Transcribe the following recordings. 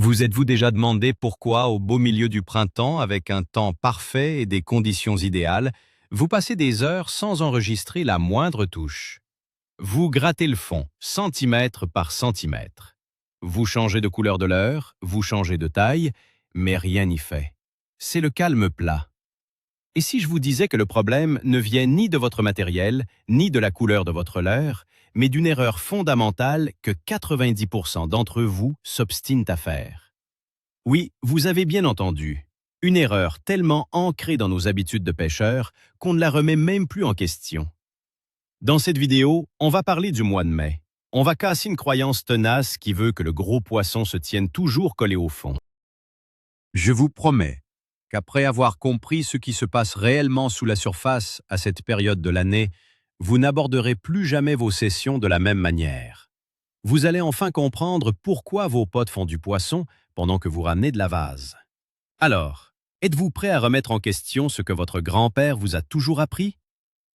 Vous êtes-vous déjà demandé pourquoi, au beau milieu du printemps, avec un temps parfait et des conditions idéales, vous passez des heures sans enregistrer la moindre touche? Vous grattez le fond, centimètre par centimètre. Vous changez de couleur de leurre, vous changez de taille, mais rien n'y fait. C'est le calme plat. Et si je vous disais que le problème ne vient ni de votre matériel, ni de la couleur de votre leurre, mais d'une erreur fondamentale que 90% d'entre vous s'obstinent à faire? Oui, vous avez bien entendu. Une erreur tellement ancrée dans nos habitudes de pêcheurs qu'on ne la remet même plus en question. Dans cette vidéo, on va parler du mois de mai. On va casser une croyance tenace qui veut que le gros poisson se tienne toujours collé au fond. Je vous promets qu'après avoir compris ce qui se passe réellement sous la surface à cette période de l'année, vous n'aborderez plus jamais vos sessions de la même manière. Vous allez enfin comprendre pourquoi vos potes font du poisson pendant que vous ramenez de la vase. Alors, êtes-vous prêt à remettre en question ce que votre grand-père vous a toujours appris?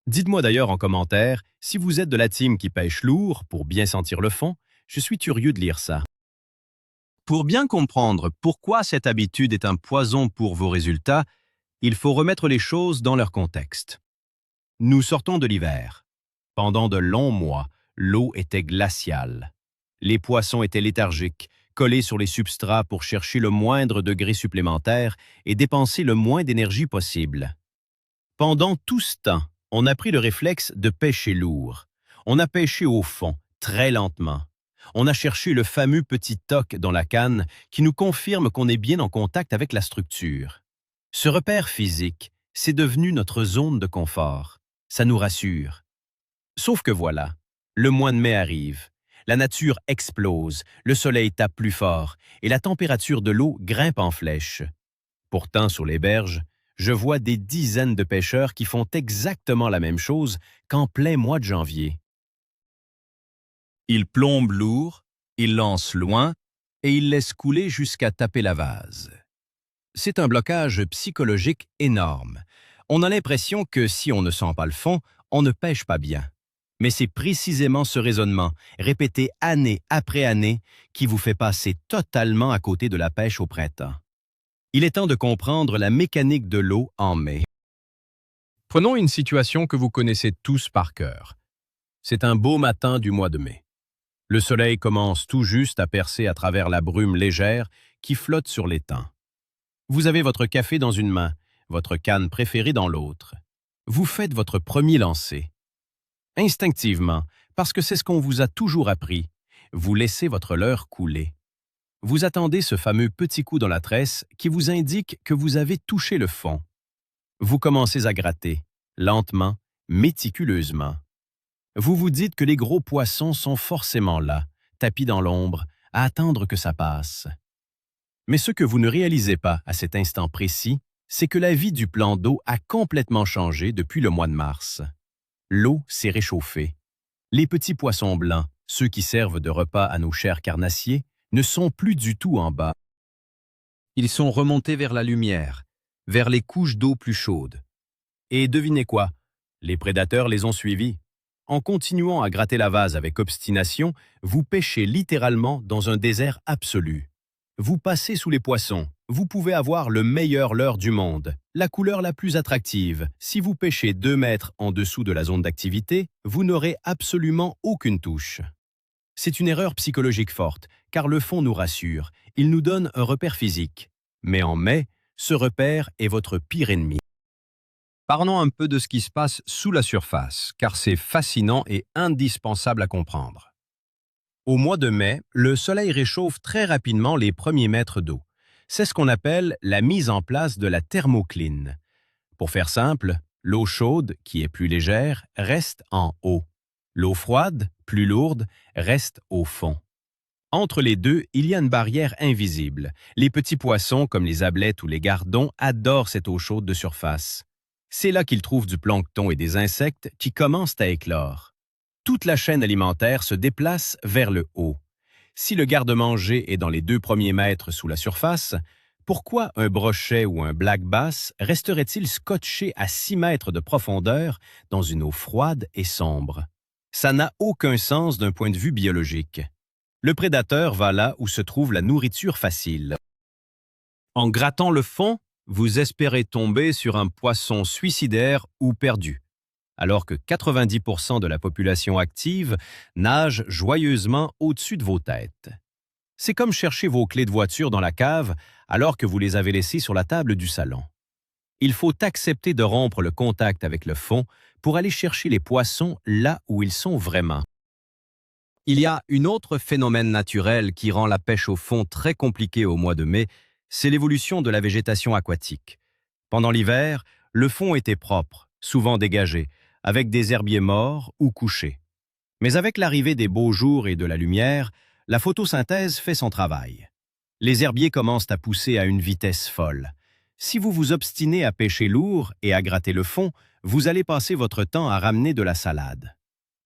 Dites-moi d'ailleurs en commentaire si vous êtes de la team qui pêche lourd pour bien sentir le fond. Je suis curieux de lire ça. Pour bien comprendre pourquoi cette habitude est un poison pour vos résultats, il faut remettre les choses dans leur contexte. Nous sortons de l'hiver. Pendant de longs mois, l'eau était glaciale. Les poissons étaient léthargiques, collés sur les substrats pour chercher le moindre degré supplémentaire et dépenser le moins d'énergie possible. Pendant tout ce temps, on a pris le réflexe de pêcher lourd. On a pêché au fond, très lentement. On a cherché le fameux petit toc dans la canne qui nous confirme qu'on est bien en contact avec la structure. Ce repère physique, c'est devenu notre zone de confort. Ça nous rassure. Sauf que voilà, le mois de mai arrive. La nature explose, le soleil tape plus fort et la température de l'eau grimpe en flèche. Pourtant, sur les berges, je vois des dizaines de pêcheurs qui font exactement la même chose qu'en plein mois de janvier. Ils plombent lourd, ils lancent loin et ils laissent couler jusqu'à taper la vase. C'est un blocage psychologique énorme. On a l'impression que si on ne sent pas le fond, on ne pêche pas bien. Mais c'est précisément ce raisonnement, répété année après année, qui vous fait passer totalement à côté de la pêche au printemps. Il est temps de comprendre la mécanique de l'eau en mai. Prenons une situation que vous connaissez tous par cœur. C'est un beau matin du mois de mai. Le soleil commence tout juste à percer à travers la brume légère qui flotte sur l'étang. Vous avez votre café dans une main, votre canne préférée dans l'autre. Vous faites votre premier lancer. Instinctivement, parce que c'est ce qu'on vous a toujours appris, vous laissez votre leurre couler. Vous attendez ce fameux petit coup dans la tresse qui vous indique que vous avez touché le fond. Vous commencez à gratter, lentement, méticuleusement. Vous vous dites que les gros poissons sont forcément là, tapis dans l'ombre, à attendre que ça passe. Mais ce que vous ne réalisez pas à cet instant précis, c'est que la vie du plan d'eau a complètement changé depuis le mois de mars. L'eau s'est réchauffée. Les petits poissons blancs, ceux qui servent de repas à nos chers carnassiers, ne sont plus du tout en bas. Ils sont remontés vers la lumière, vers les couches d'eau plus chaudes. Et devinez quoi? Les prédateurs les ont suivis. En continuant à gratter la vase avec obstination, vous pêchez littéralement dans un désert absolu. Vous passez sous les poissons. Vous pouvez avoir le meilleur leurre du monde, la couleur la plus attractive. Si vous pêchez 2 mètres en dessous de la zone d'activité, vous n'aurez absolument aucune touche. C'est une erreur psychologique forte, car le fond nous rassure. Il nous donne un repère physique. Mais en mai, ce repère est votre pire ennemi. Parlons un peu de ce qui se passe sous la surface, car c'est fascinant et indispensable à comprendre. Au mois de mai, le soleil réchauffe très rapidement les premiers mètres d'eau. C'est ce qu'on appelle la mise en place de la thermocline. Pour faire simple, l'eau chaude, qui est plus légère, reste en haut. L'eau froide, plus lourde, reste au fond. Entre les deux, il y a une barrière invisible. Les petits poissons, comme les ablettes ou les gardons, adorent cette eau chaude de surface. C'est là qu'ils trouvent du plancton et des insectes qui commencent à éclore. Toute la chaîne alimentaire se déplace vers le haut. Si le garde-manger est dans les 2 premiers mètres sous la surface, pourquoi un brochet ou un black bass resterait-il scotché à 6 mètres de profondeur dans une eau froide et sombre? Ça n'a aucun sens d'un point de vue biologique. Le prédateur va là où se trouve la nourriture facile. En grattant le fond, vous espérez tomber sur un poisson suicidaire ou perdu, alors que 90% de la population active nage joyeusement au-dessus de vos têtes. C'est comme chercher vos clés de voiture dans la cave alors que vous les avez laissées sur la table du salon. Il faut accepter de rompre le contact avec le fond pour aller chercher les poissons là où ils sont vraiment. Il y a un autre phénomène naturel qui rend la pêche au fond très compliquée au mois de mai, c'est l'évolution de la végétation aquatique. Pendant l'hiver, le fond était propre, souvent dégagé, avec des herbiers morts ou couchés. Mais avec l'arrivée des beaux jours et de la lumière, la photosynthèse fait son travail. Les herbiers commencent à pousser à une vitesse folle. Si vous vous obstinez à pêcher lourd et à gratter le fond, vous allez passer votre temps à ramener de la salade.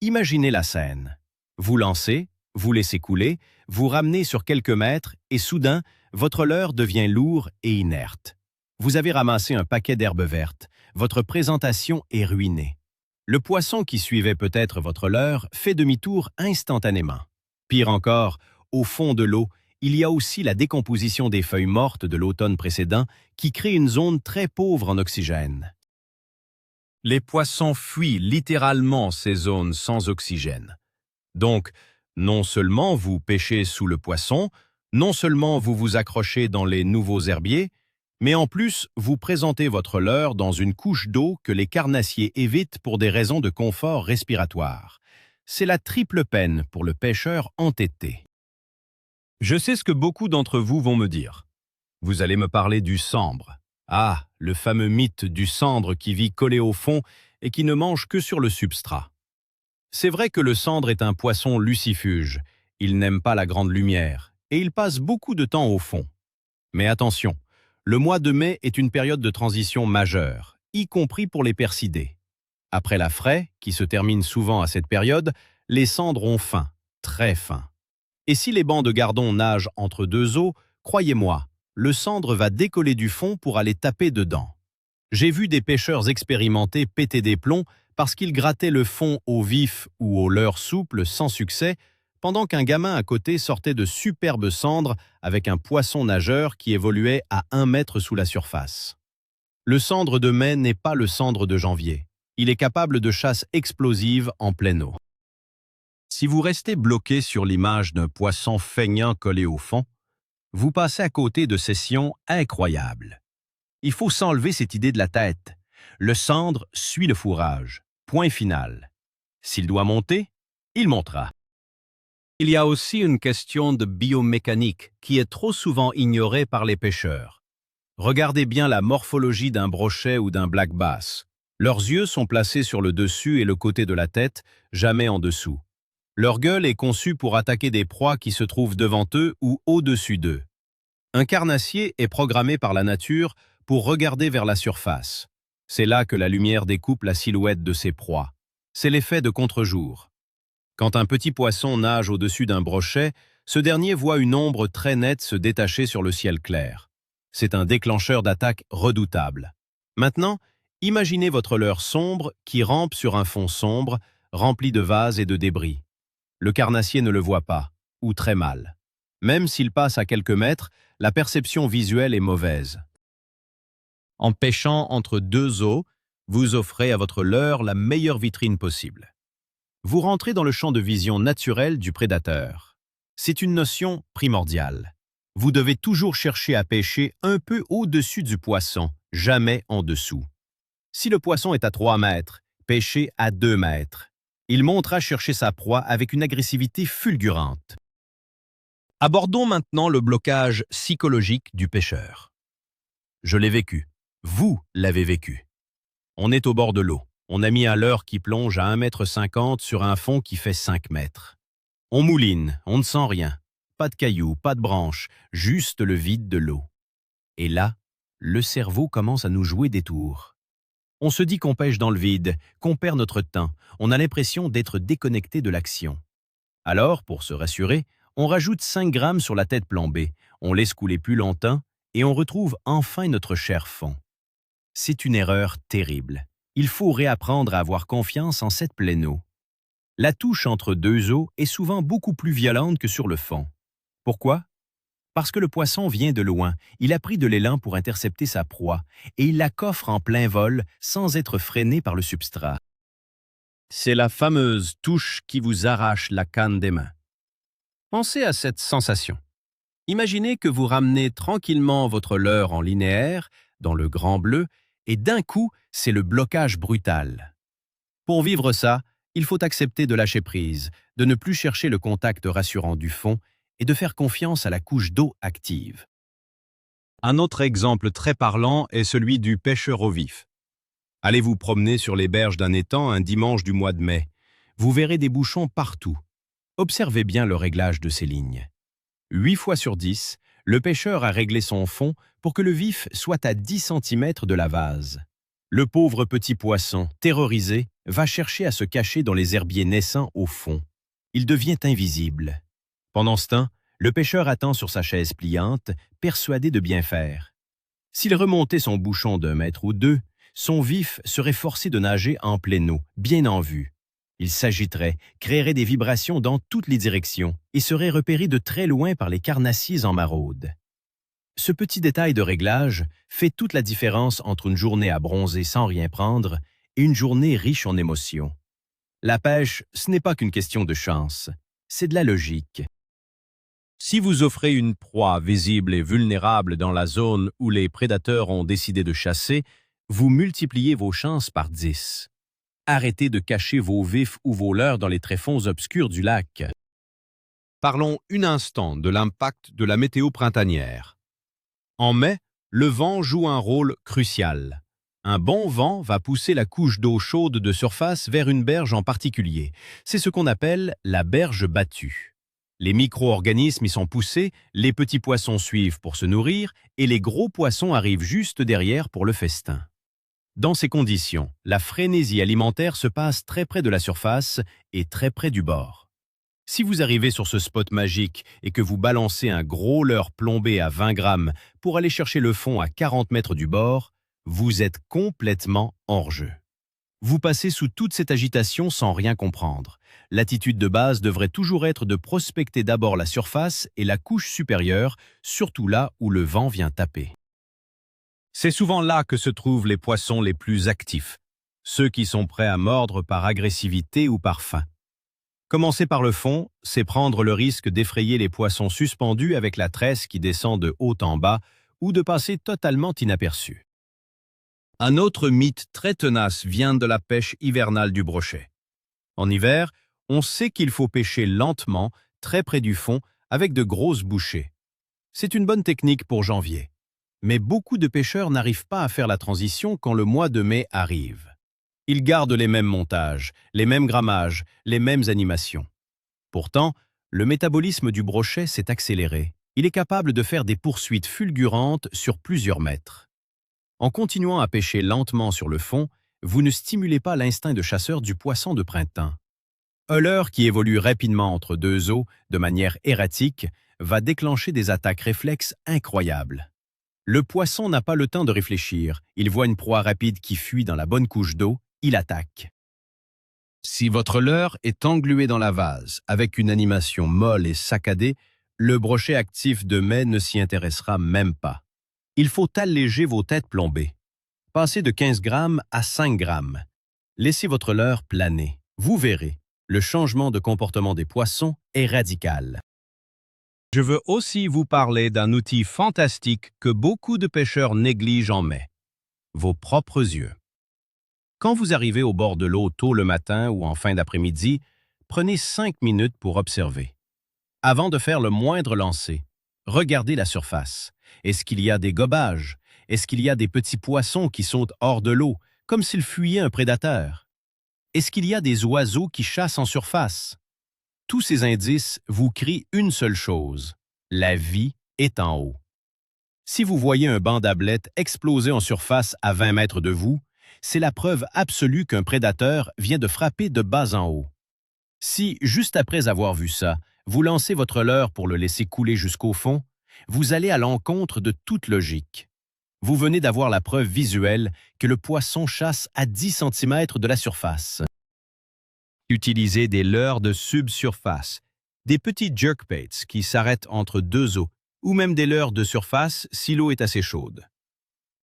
Imaginez la scène. Vous lancez, vous laissez couler, vous ramenez sur quelques mètres et soudain, votre leurre devient lourd et inerte. Vous avez ramassé un paquet d'herbes vertes. Votre présentation est ruinée. Le poisson qui suivait peut-être votre leurre fait demi-tour instantanément. Pire encore, au fond de l'eau, il y a aussi la décomposition des feuilles mortes de l'automne précédent qui crée une zone très pauvre en oxygène. Les poissons fuient littéralement ces zones sans oxygène. Donc, non seulement vous pêchez sous le poisson, non seulement vous vous accrochez dans les nouveaux herbiers, mais en plus, vous présentez votre leurre dans une couche d'eau que les carnassiers évitent pour des raisons de confort respiratoire. C'est la triple peine pour le pêcheur entêté. Je sais ce que beaucoup d'entre vous vont me dire. Vous allez me parler du sambre. Ah, le fameux mythe du sandre qui vit collé au fond et qui ne mange que sur le substrat. C'est vrai que le sandre est un poisson lucifuge. Il n'aime pas la grande lumière et il passe beaucoup de temps au fond. Mais attention, le mois de mai est une période de transition majeure, y compris pour les percidés. Après la fraie, qui se termine souvent à cette période, les sandres ont faim, très faim. Et si les bancs de gardons nagent entre deux eaux, croyez-moi, le sandre va décoller du fond pour aller taper dedans. J'ai vu des pêcheurs expérimentés péter des plombs parce qu'ils grattaient le fond au vif ou au leurre souple sans succès, pendant qu'un gamin à côté sortait de superbes cendres avec un poisson nageur qui évoluait à 1 mètre sous la surface. Le sandre de mai n'est pas le sandre de janvier. Il est capable de chasse explosive en pleine eau. Si vous restez bloqué sur l'image d'un poisson feignant collé au fond, vous passez à côté de sessions incroyables. Il faut s'enlever cette idée de la tête. Le sandre suit le fourrage. Point final. S'il doit monter, il montera. Il y a aussi une question de biomécanique qui est trop souvent ignorée par les pêcheurs. Regardez bien la morphologie d'un brochet ou d'un black bass. Leurs yeux sont placés sur le dessus et le côté de la tête, jamais en dessous. Leur gueule est conçue pour attaquer des proies qui se trouvent devant eux ou au-dessus d'eux. Un carnassier est programmé par la nature pour regarder vers la surface. C'est là que la lumière découpe la silhouette de ses proies. C'est l'effet de contre-jour. Quand un petit poisson nage au-dessus d'un brochet, ce dernier voit une ombre très nette se détacher sur le ciel clair. C'est un déclencheur d'attaque redoutable. Maintenant, imaginez votre leurre sombre qui rampe sur un fond sombre, rempli de vases et de débris. Le carnassier ne le voit pas, ou très mal. Même s'il passe à quelques mètres, la perception visuelle est mauvaise. En pêchant entre deux eaux, vous offrez à votre leurre la meilleure vitrine possible. Vous rentrez dans le champ de vision naturel du prédateur. C'est une notion primordiale. Vous devez toujours chercher à pêcher un peu au-dessus du poisson, jamais en dessous. Si le poisson est à 3 mètres, pêchez à 2 mètres. Il montera chercher sa proie avec une agressivité fulgurante. Abordons maintenant le blocage psychologique du pêcheur. Je l'ai vécu. Vous l'avez vécu. On est au bord de l'eau. On a mis un leurre qui plonge à 1,50 m sur un fond qui fait 5 mètres. On mouline, on ne sent rien. Pas de cailloux, pas de branches, juste le vide de l'eau. Et là, le cerveau commence à nous jouer des tours. On se dit qu'on pêche dans le vide, qu'on perd notre temps. On a l'impression d'être déconnecté de l'action. Alors, pour se rassurer, on rajoute 5 grammes sur la tête plombée, on laisse couler plus longtemps et on retrouve enfin notre cher fond. C'est une erreur terrible. Il faut réapprendre à avoir confiance en cette pleine eau. La touche entre deux eaux est souvent beaucoup plus violente que sur le fond. Pourquoi? Parce que le poisson vient de loin, il a pris de l'élan pour intercepter sa proie, et il la coffre en plein vol sans être freiné par le substrat. C'est la fameuse touche qui vous arrache la canne des mains. Pensez à cette sensation. Imaginez que vous ramenez tranquillement votre leurre en linéaire, dans le grand bleu, et d'un coup, c'est le blocage brutal. Pour vivre ça, il faut accepter de lâcher prise, de ne plus chercher le contact rassurant du fond et de faire confiance à la couche d'eau active. Un autre exemple très parlant est celui du pêcheur au vif. Allez vous promener sur les berges d'un étang un dimanche du mois de mai. Vous verrez des bouchons partout. Observez bien le réglage de ces lignes. 8 fois sur 10, le pêcheur a réglé son fond pour que le vif soit à 10 centimètres de la vase. Le pauvre petit poisson, terrorisé, va chercher à se cacher dans les herbiers naissants au fond. Il devient invisible. Pendant ce temps, le pêcheur attend sur sa chaise pliante, persuadé de bien faire. S'il remontait son bouchon d'1 mètre ou 2, son vif serait forcé de nager en pleine eau, bien en vue. Il s'agiterait, créerait des vibrations dans toutes les directions et serait repéré de très loin par les carnassiers en maraude. Ce petit détail de réglage fait toute la différence entre une journée à bronzer sans rien prendre et une journée riche en émotions. La pêche, ce n'est pas qu'une question de chance, c'est de la logique. Si vous offrez une proie visible et vulnérable dans la zone où les prédateurs ont décidé de chasser, vous multipliez vos chances par 10. Arrêtez de cacher vos vifs ou vos leurres dans les tréfonds obscurs du lac. Parlons un instant de l'impact de la météo printanière. En mai, le vent joue un rôle crucial. Un bon vent va pousser la couche d'eau chaude de surface vers une berge en particulier. C'est ce qu'on appelle la berge battue. Les micro-organismes y sont poussés, les petits poissons suivent pour se nourrir et les gros poissons arrivent juste derrière pour le festin. Dans ces conditions, la frénésie alimentaire se passe très près de la surface et très près du bord. Si vous arrivez sur ce spot magique et que vous balancez un gros leurre plombé à 20 grammes pour aller chercher le fond à 40 mètres du bord, vous êtes complètement hors jeu. Vous passez sous toute cette agitation sans rien comprendre. L'attitude de base devrait toujours être de prospecter d'abord la surface et la couche supérieure, surtout là où le vent vient taper. C'est souvent là que se trouvent les poissons les plus actifs, ceux qui sont prêts à mordre par agressivité ou par faim. Commencer par le fond, c'est prendre le risque d'effrayer les poissons suspendus avec la tresse qui descend de haut en bas ou de passer totalement inaperçu. Un autre mythe très tenace vient de la pêche hivernale du brochet. En hiver, on sait qu'il faut pêcher lentement, très près du fond, avec de grosses bouchées. C'est une bonne technique pour janvier. Mais beaucoup de pêcheurs n'arrivent pas à faire la transition quand le mois de mai arrive. Ils gardent les mêmes montages, les mêmes grammages, les mêmes animations. Pourtant, le métabolisme du brochet s'est accéléré. Il est capable de faire des poursuites fulgurantes sur plusieurs mètres. En continuant à pêcher lentement sur le fond, vous ne stimulez pas l'instinct de chasseur du poisson de printemps. Un leurre qui évolue rapidement entre deux eaux, de manière erratique, va déclencher des attaques réflexes incroyables. Le poisson n'a pas le temps de réfléchir. Il voit une proie rapide qui fuit dans la bonne couche d'eau, il attaque. Si votre leurre est englué dans la vase, avec une animation molle et saccadée, le brochet actif de mai ne s'y intéressera même pas. Il faut alléger vos têtes plombées. Passez de 15 grammes à 5 grammes. Laissez votre leurre planer. Vous verrez, le changement de comportement des poissons est radical. Je veux aussi vous parler d'un outil fantastique que beaucoup de pêcheurs négligent en mai. Vos propres yeux. Quand vous arrivez au bord de l'eau tôt le matin ou en fin d'après-midi, prenez 5 minutes pour observer. Avant de faire le moindre lancer, regardez la surface. Est-ce qu'il y a des gobages? Est-ce qu'il y a des petits poissons qui sautent hors de l'eau, comme s'ils fuyaient un prédateur? Est-ce qu'il y a des oiseaux qui chassent en surface? Tous ces indices vous crient une seule chose, la vie est en haut. Si vous voyez un banc d'ablettes exploser en surface à 20 mètres de vous, c'est la preuve absolue qu'un prédateur vient de frapper de bas en haut. Si, juste après avoir vu ça, vous lancez votre leurre pour le laisser couler jusqu'au fond, vous allez à l'encontre de toute logique. Vous venez d'avoir la preuve visuelle que le poisson chasse à 10 cm de la surface. Utilisez des leurres de subsurface, des petits jerkbaits qui s'arrêtent entre deux eaux, ou même des leurres de surface si l'eau est assez chaude.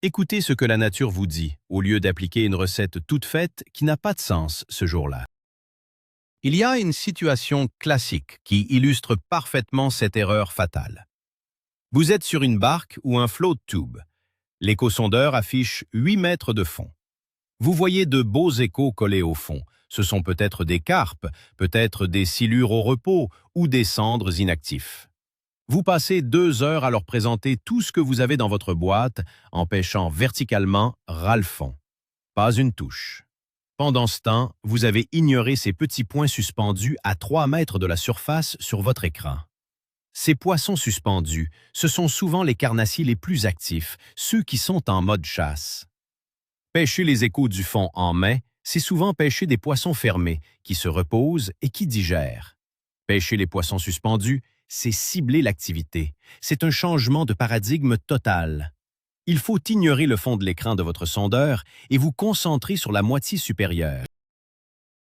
Écoutez ce que la nature vous dit, au lieu d'appliquer une recette toute faite qui n'a pas de sens ce jour-là. Il y a une situation classique qui illustre parfaitement cette erreur fatale. Vous êtes sur une barque ou un float tube. L'échosondeur affiche 8 mètres de fond. Vous voyez de beaux échos collés au fond. Ce sont peut-être des carpes, peut-être des silures au repos ou des cendres inactifs. Vous passez 2 heures à leur présenter tout ce que vous avez dans votre boîte en pêchant verticalement ras le fond. Pas une touche. Pendant ce temps, vous avez ignoré ces petits points suspendus à 3 mètres de la surface sur votre écran. Ces poissons suspendus, ce sont souvent les carnassiers les plus actifs, ceux qui sont en mode chasse. Pêcher les échos du fond en main, c'est souvent pêcher des poissons fermés, qui se reposent et qui digèrent. Pêcher les poissons suspendus, c'est cibler l'activité. C'est un changement de paradigme total. Il faut ignorer le fond de l'écran de votre sondeur et vous concentrer sur la moitié supérieure.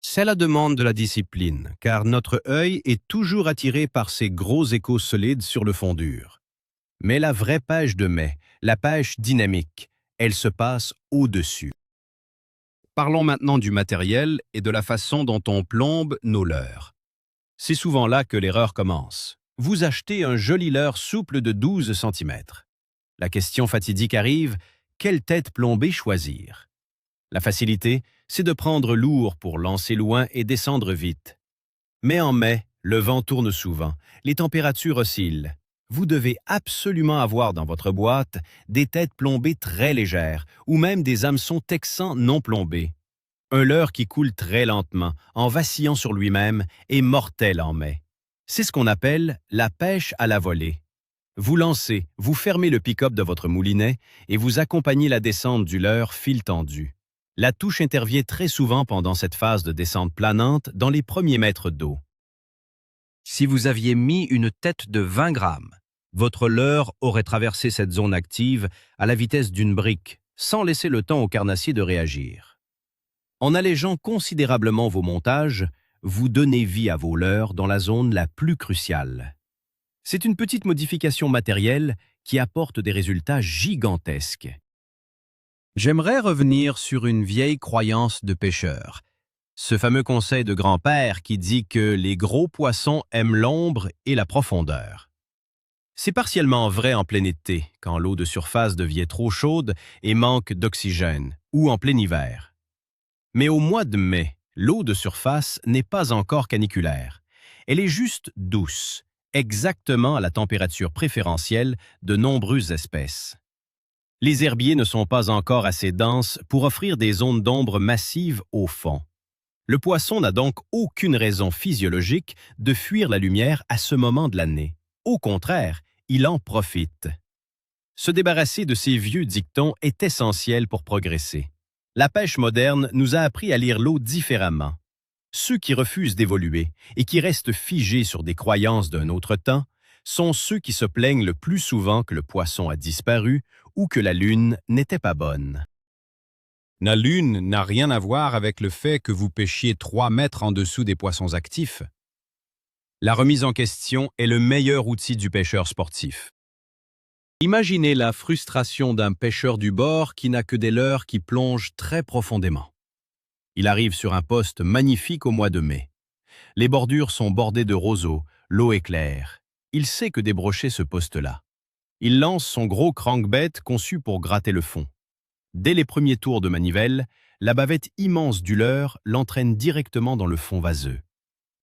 C'est la demande de la discipline, car notre œil est toujours attiré par ces gros échos solides sur le fond dur. Mais la vraie pêche de mai, la pêche dynamique, elle se passe au-dessus. Parlons maintenant du matériel et de la façon dont on plombe nos leurres. C'est souvent là que l'erreur commence. Vous achetez un joli leurre souple de 12 cm. La question fatidique arrive, quelle tête plombée choisir? La facilité, c'est de prendre lourd pour lancer loin et descendre vite. Mais en mai, le vent tourne souvent, les températures oscillent. Vous devez absolument avoir dans votre boîte des têtes plombées très légères ou même des hameçons texans non plombés. Un leurre qui coule très lentement, en vacillant sur lui-même, est mortel en mai. C'est ce qu'on appelle la pêche à la volée. Vous lancez, vous fermez le pick-up de votre moulinet et vous accompagnez la descente du leurre fil tendu. La touche intervient très souvent pendant cette phase de descente planante dans les premiers mètres d'eau. Si vous aviez mis une tête de 20 grammes, votre leurre aurait traversé cette zone active à la vitesse d'une brique, sans laisser le temps au carnassier de réagir. En allégeant considérablement vos montages, vous donnez vie à vos leurres dans la zone la plus cruciale. C'est une petite modification matérielle qui apporte des résultats gigantesques. J'aimerais revenir sur une vieille croyance de pêcheur. Ce fameux conseil de grand-père qui dit que les gros poissons aiment l'ombre et la profondeur. C'est partiellement vrai en plein été, quand l'eau de surface devient trop chaude et manque d'oxygène, ou en plein hiver. Mais au mois de mai, l'eau de surface n'est pas encore caniculaire. Elle est juste douce, exactement à la température préférentielle de nombreuses espèces. Les herbiers ne sont pas encore assez denses pour offrir des zones d'ombre massives au fond. Le poisson n'a donc aucune raison physiologique de fuir la lumière à ce moment de l'année. Au contraire, il en profite. Se débarrasser de ces vieux dictons est essentiel pour progresser. La pêche moderne nous a appris à lire l'eau différemment. Ceux qui refusent d'évoluer et qui restent figés sur des croyances d'un autre temps sont ceux qui se plaignent le plus souvent que le poisson a disparu ou que la lune n'était pas bonne. La lune n'a rien à voir avec le fait que vous pêchiez 3 mètres en dessous des poissons actifs. La remise en question est le meilleur outil du pêcheur sportif. Imaginez la frustration d'un pêcheur du bord qui n'a que des leurres qui plongent très profondément. Il arrive sur un poste magnifique au mois de mai. Les bordures sont bordées de roseaux, l'eau est claire. Il sait que débrocher ce poste-là. Il lance son gros crankbait conçu pour gratter le fond. Dès les premiers tours de manivelle, la bavette immense du leurre l'entraîne directement dans le fond vaseux.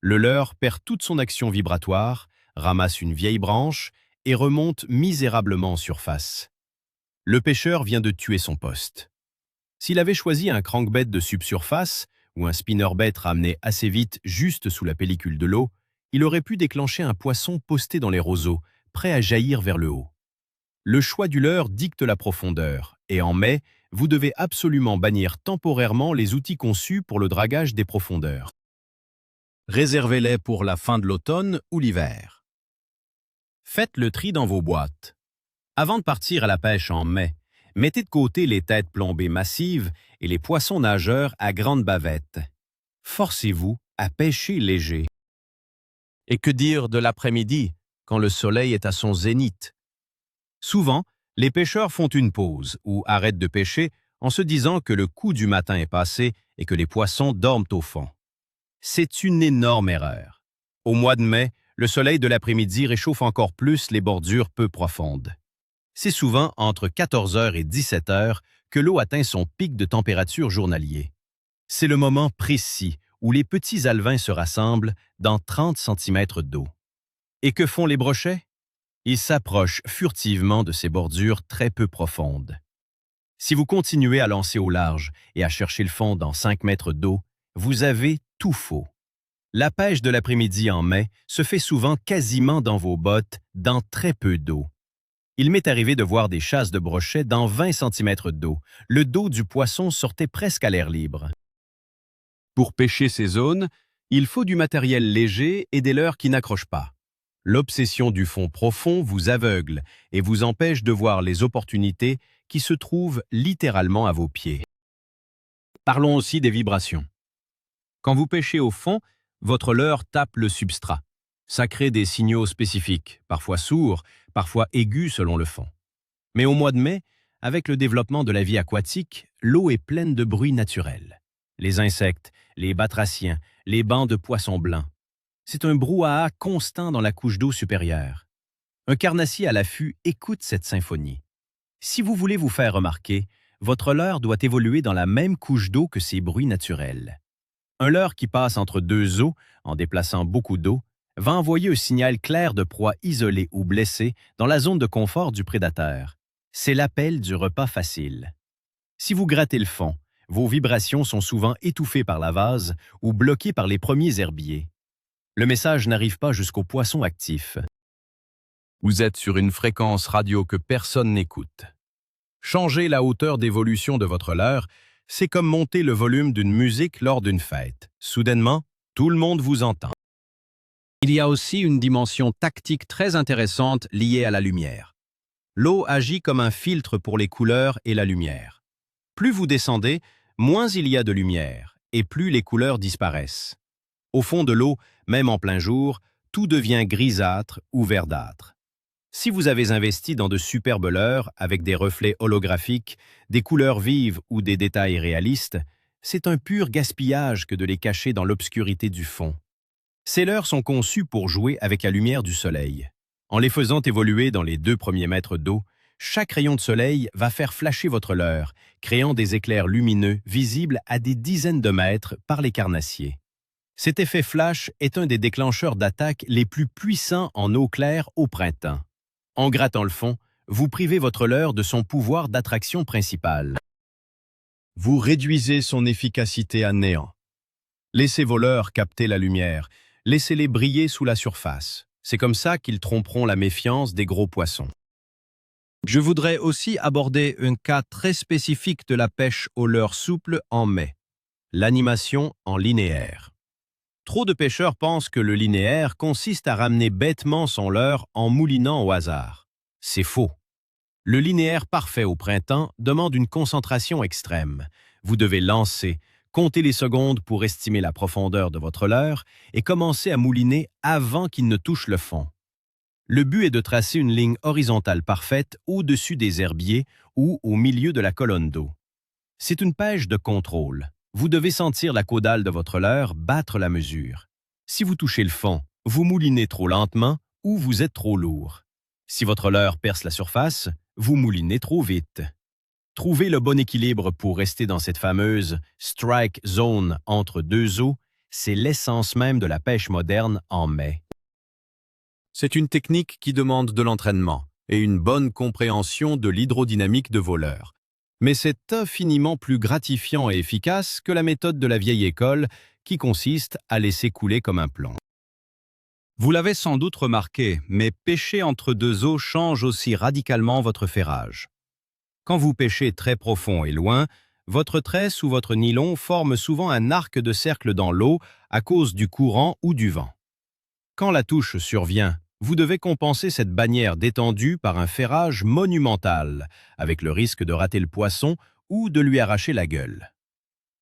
Le leurre perd toute son action vibratoire, ramasse une vieille branche et remonte misérablement en surface. Le pêcheur vient de tuer son poste. S'il avait choisi un crankbait de subsurface ou un spinnerbait ramené assez vite juste sous la pellicule de l'eau, il aurait pu déclencher un poisson posté dans les roseaux, prêt à jaillir vers le haut. Le choix du leurre dicte la profondeur, et en mai, vous devez absolument bannir temporairement les outils conçus pour le dragage des profondeurs. Réservez-les pour la fin de l'automne ou l'hiver. Faites le tri dans vos boîtes. Avant de partir à la pêche en mai, mettez de côté les têtes plombées massives et les poissons nageurs à grande bavette. Forcez-vous à pêcher léger. Et que dire de l'après-midi, quand le soleil est à son zénith? Souvent, les pêcheurs font une pause ou arrêtent de pêcher en se disant que le coup du matin est passé et que les poissons dorment au fond. C'est une énorme erreur. Au mois de mai, le soleil de l'après-midi réchauffe encore plus les bordures peu profondes. C'est souvent entre 14 heures et 17 heures que l'eau atteint son pic de température journalier. C'est le moment précis où les petits alevins se rassemblent dans 30 cm d'eau. Et que font les brochets? Ils s'approchent furtivement de ces bordures très peu profondes. Si vous continuez à lancer au large et à chercher le fond dans 5 mètres d'eau, vous avez tout faux. La pêche de l'après-midi en mai se fait souvent quasiment dans vos bottes, dans très peu d'eau. Il m'est arrivé de voir des chasses de brochets dans 20 cm d'eau. Le dos du poisson sortait presque à l'air libre. Pour pêcher ces zones, il faut du matériel léger et des leurres qui n'accrochent pas. L'obsession du fond profond vous aveugle et vous empêche de voir les opportunités qui se trouvent littéralement à vos pieds. Parlons aussi des vibrations. Quand vous pêchez au fond, votre leurre tape le substrat. Ça crée des signaux spécifiques, parfois sourds, parfois aigus selon le fond. Mais au mois de mai, avec le développement de la vie aquatique, l'eau est pleine de bruits naturels. Les insectes, les batraciens, les bancs de poissons blancs. C'est un brouhaha constant dans la couche d'eau supérieure. Un carnassier à l'affût écoute cette symphonie. Si vous voulez vous faire remarquer, votre leurre doit évoluer dans la même couche d'eau que ces bruits naturels. Un leurre qui passe entre deux eaux, en déplaçant beaucoup d'eau, va envoyer un signal clair de proie isolée ou blessée dans la zone de confort du prédateur. C'est l'appel du repas facile. Si vous grattez le fond, vos vibrations sont souvent étouffées par la vase ou bloquées par les premiers herbiers. Le message n'arrive pas jusqu'au poisson actif. Vous êtes sur une fréquence radio que personne n'écoute. Changer la hauteur d'évolution de votre leurre, c'est comme monter le volume d'une musique lors d'une fête. Soudainement, tout le monde vous entend. Il y a aussi une dimension tactique très intéressante liée à la lumière. L'eau agit comme un filtre pour les couleurs et la lumière. Plus vous descendez, moins il y a de lumière, et plus les couleurs disparaissent. Au fond de l'eau, même en plein jour, tout devient grisâtre ou verdâtre. Si vous avez investi dans de superbes leurres avec des reflets holographiques, des couleurs vives ou des détails réalistes, c'est un pur gaspillage que de les cacher dans l'obscurité du fond. Ces leurres sont conçus pour jouer avec la lumière du soleil. En les faisant évoluer dans les 2 premiers mètres d'eau, chaque rayon de soleil va faire flasher votre leurre, créant des éclairs lumineux visibles à des dizaines de mètres par les carnassiers. Cet effet flash est un des déclencheurs d'attaque les plus puissants en eau claire au printemps. En grattant le fond, vous privez votre leurre de son pouvoir d'attraction principal. Vous réduisez son efficacité à néant. Laissez vos leurres capter la lumière, laissez-les briller sous la surface. C'est comme ça qu'ils tromperont la méfiance des gros poissons. Je voudrais aussi aborder un cas très spécifique de la pêche au leurre souple en mai. L'animation en linéaire. Trop de pêcheurs pensent que le linéaire consiste à ramener bêtement son leurre en moulinant au hasard. C'est faux. Le linéaire parfait au printemps demande une concentration extrême. Vous devez lancer, compter les secondes pour estimer la profondeur de votre leurre et commencer à mouliner avant qu'il ne touche le fond. Le but est de tracer une ligne horizontale parfaite au-dessus des herbiers ou au milieu de la colonne d'eau. C'est une pêche de contrôle. Vous devez sentir la caudale de votre leurre battre la mesure. Si vous touchez le fond, vous moulinez trop lentement ou vous êtes trop lourd. Si votre leurre perce la surface, vous moulinez trop vite. Trouver le bon équilibre pour rester dans cette fameuse « strike zone » entre deux eaux, c'est l'essence même de la pêche moderne en mai. C'est une technique qui demande de l'entraînement et une bonne compréhension de l'hydrodynamique de vos leurres. Mais c'est infiniment plus gratifiant et efficace que la méthode de la vieille école qui consiste à laisser couler comme un plomb. Vous l'avez sans doute remarqué, mais pêcher entre deux eaux change aussi radicalement votre ferrage. Quand vous pêchez très profond et loin, votre tresse ou votre nylon forme souvent un arc de cercle dans l'eau à cause du courant ou du vent. Quand la touche survient, vous devez compenser cette bannière détendue par un ferrage monumental, avec le risque de rater le poisson ou de lui arracher la gueule.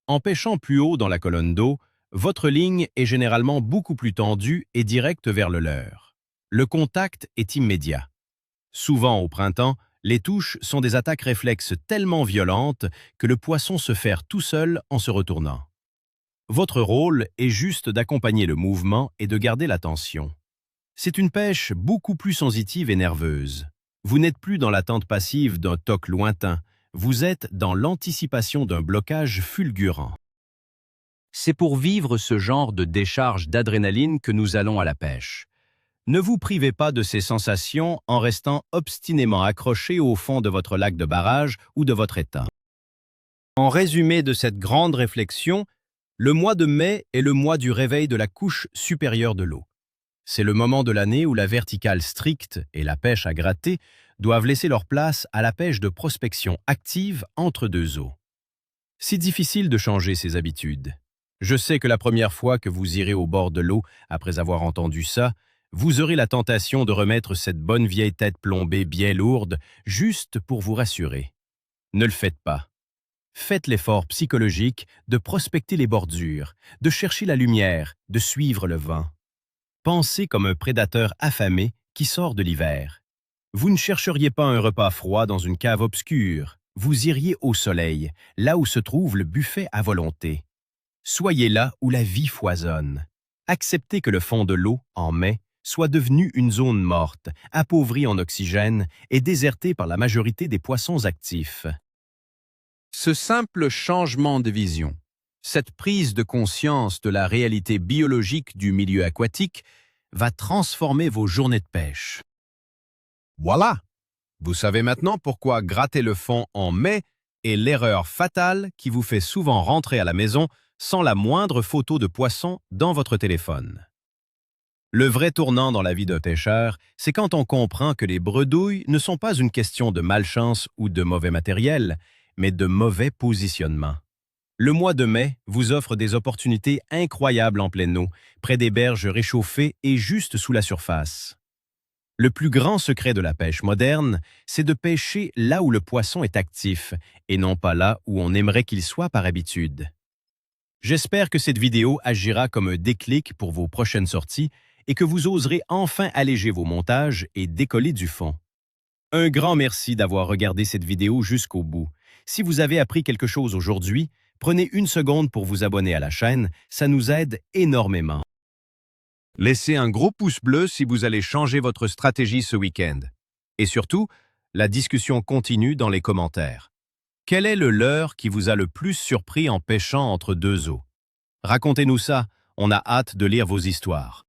En pêchant plus haut dans la colonne d'eau, votre ligne est généralement beaucoup plus tendue et directe vers le leurre. Le contact est immédiat. Souvent au printemps, les touches sont des attaques réflexes tellement violentes que le poisson se ferre tout seul en se retournant. Votre rôle est juste d'accompagner le mouvement et de garder l'attention. C'est une pêche beaucoup plus sensitive et nerveuse. Vous n'êtes plus dans l'attente passive d'un toc lointain, vous êtes dans l'anticipation d'un blocage fulgurant. C'est pour vivre ce genre de décharge d'adrénaline que nous allons à la pêche. Ne vous privez pas de ces sensations en restant obstinément accroché au fond de votre lac de barrage ou de votre étang. En résumé de cette grande réflexion, le mois de mai est le mois du réveil de la couche supérieure de l'eau. C'est le moment de l'année où la verticale stricte et la pêche à gratter doivent laisser leur place à la pêche de prospection active entre deux eaux. C'est difficile de changer ses habitudes. Je sais que la première fois que vous irez au bord de l'eau, après avoir entendu ça, vous aurez la tentation de remettre cette bonne vieille tête plombée bien lourde juste pour vous rassurer. Ne le faites pas. Faites l'effort psychologique de prospecter les bordures, de chercher la lumière, de suivre le vent. Pensez comme un prédateur affamé qui sort de l'hiver. Vous ne chercheriez pas un repas froid dans une cave obscure. Vous iriez au soleil, là où se trouve le buffet à volonté. Soyez là où la vie foisonne. Acceptez que le fond de l'eau, en mai, soit devenu une zone morte, appauvrie en oxygène et désertée par la majorité des poissons actifs. Ce simple changement de vision, cette prise de conscience de la réalité biologique du milieu aquatique va transformer vos journées de pêche. Voilà! Vous savez maintenant pourquoi gratter le fond en mai est l'erreur fatale qui vous fait souvent rentrer à la maison sans la moindre photo de poisson dans votre téléphone. Le vrai tournant dans la vie d'un pêcheur, c'est quand on comprend que les bredouilles ne sont pas une question de malchance ou de mauvais matériel, mais de mauvais positionnement. Le mois de mai vous offre des opportunités incroyables en pleine eau, près des berges réchauffées et juste sous la surface. Le plus grand secret de la pêche moderne, c'est de pêcher là où le poisson est actif et non pas là où on aimerait qu'il soit par habitude. J'espère que cette vidéo agira comme un déclic pour vos prochaines sorties et que vous oserez enfin alléger vos montages et décoller du fond. Un grand merci d'avoir regardé cette vidéo jusqu'au bout. Si vous avez appris quelque chose aujourd'hui, prenez une seconde pour vous abonner à la chaîne, ça nous aide énormément. Laissez un gros pouce bleu si vous allez changer votre stratégie ce week-end. Et surtout, la discussion continue dans les commentaires. Quel est le leurre qui vous a le plus surpris en pêchant entre deux eaux? Racontez-nous ça, on a hâte de lire vos histoires.